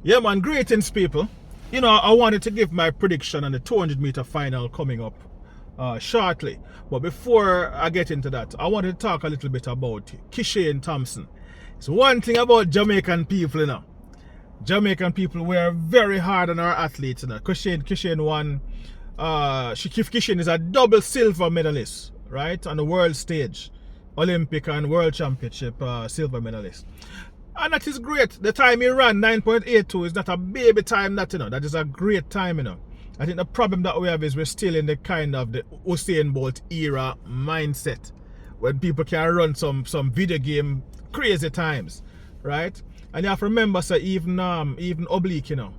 Yeah, man, greetings, people. You know, I wanted to give my prediction on the 200-meter final coming up shortly. But before I get into that, I wanted to talk a little bit about Kishane Thompson. It's one thing about Jamaican people, you know. Jamaican people, we are very hard on our athletes, you know. Kishane won. Kishane is a double silver medalist, right, on the world stage. Olympic and World Championship silver medalist. And that is great. The time he ran, 9.82, is not a baby time, that, you know. That is a great time, you know. I think the problem that we have is we're still in the kind of the Usain Bolt era mindset, when people can run some video game crazy times, right? And you have to remember, so even Oblique, you know.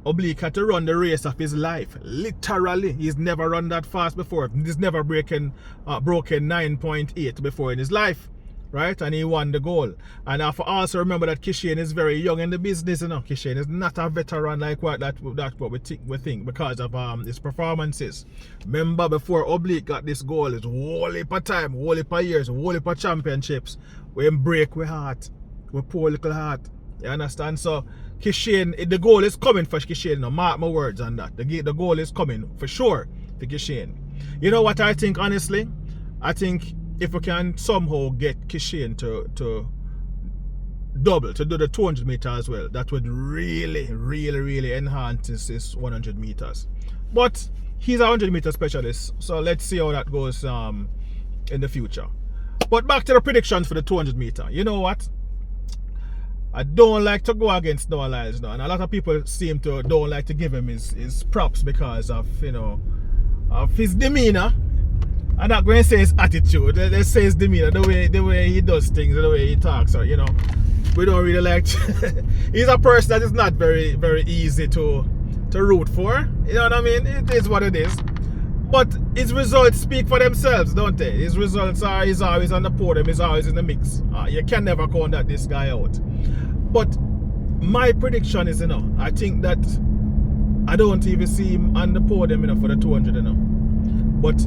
Oblique had to run the race of his life. Literally, he's never run that fast before. He's never broken 9.8 before in his life, right? And he won the goal. And I have to also remember that Kishane is very young in the business, you know. Kishane is not a veteran like what we think because of his performances. Remember, before Oblique got this goal, it's whole heap of time, whole heap of years, whole heap of championships. We break with heart, we poor little heart. You understand? So Kishane, the goal is coming for Kishane now. Mark my words on that. The goal is coming for sure for Kishane. You know what I think, honestly? I think if we can somehow get Kishane to double, to do the 200 meters as well, that would really enhance his 100 meters. But he's a 100 meter specialist, so let's see how that goes in the future. But back to the predictions for the 200 meter. You know what? I don't like to go against Noah Lyles now, and a lot of people don't like to give him his props because of, you know, of his demeanor. I'm not going to say his attitude. Let's say his demeanor, the way he does things, the way he talks. Or, you know, we don't really like. He's a person that is not very easy to root for. You know what I mean? It is what it is. But his results speak for themselves, don't they? His results are, he's always on the podium, he's always in the mix. You can never count this guy out. But my prediction is, you know, I think that I don't even see him on the podium, you know, for the 200, you know. But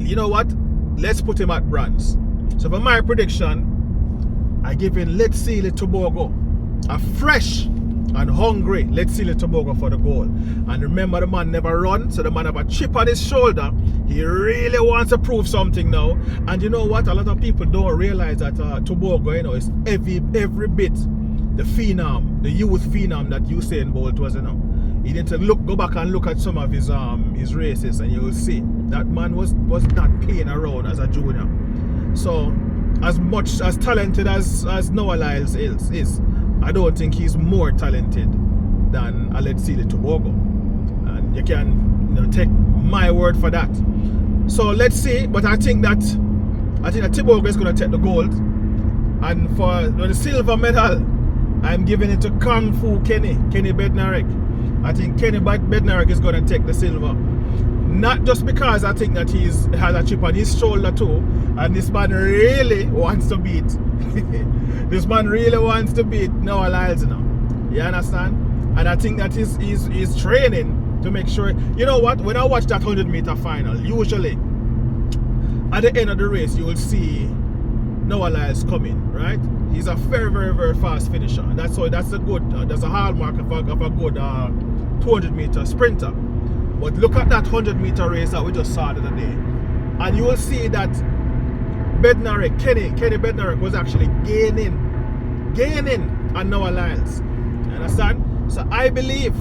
you know what? Let's put him at bronze. So for my prediction, I give him letsile tebogo, a fresh and hungry letsile tebogo for the goal. And remember, the man never run, so the man have a chip on his shoulder. He really wants to prove something now. And you know what? A lot of people don't realize that tebogo, you know, is every bit the phenom, the youth phenom that Usain Bolt was, you know. You need to go back and look at some of his races, and you will see that man was not playing around as a junior. So as much as talented as Noah Lyles is, I don't think he's more talented than letsile tebogo. And you can, you know, take my word for that. So let's see, but I think that Tebogo is going to take the gold. And for the silver medal, I'm giving it to Kung Fu Kenny Bednarek. I think Kenny Bednarek is going to take the silver. Not just because I think that he has a chip on his shoulder too, and this man really wants to beat this man really wants to beat Noah Lyles, you know. You understand? And I think that he's training to make sure. You know what? When I watch that 100-meter final, usually at the end of the race you will see Noah Lyles coming, right? He's a very fast finisher, and that's a hallmark of a good 200-meter sprinter. But look at that 100-meter race that we just saw the other day, and you will see that Bednarek, Kenny Bednarek was actually gaining on Noah Lyles. You understand? So I believe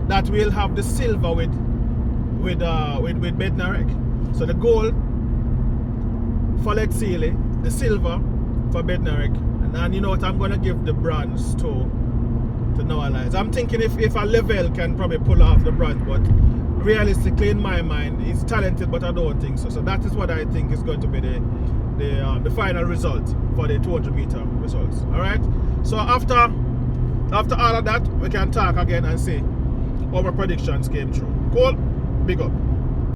that we'll have the silver with Bednarek. So the gold for letsile, the silver for Bednarek, and you know what, I'm gonna give the bronze to Noah Lyles. I'm thinking if a level can probably pull off the bronze, but realistically in my mind he's talented, but I don't think so. So that is what I think is going to be the final result for the 200-meter results. Alright? So after all of that, we can talk again and see how our predictions came true. Cool? Big up.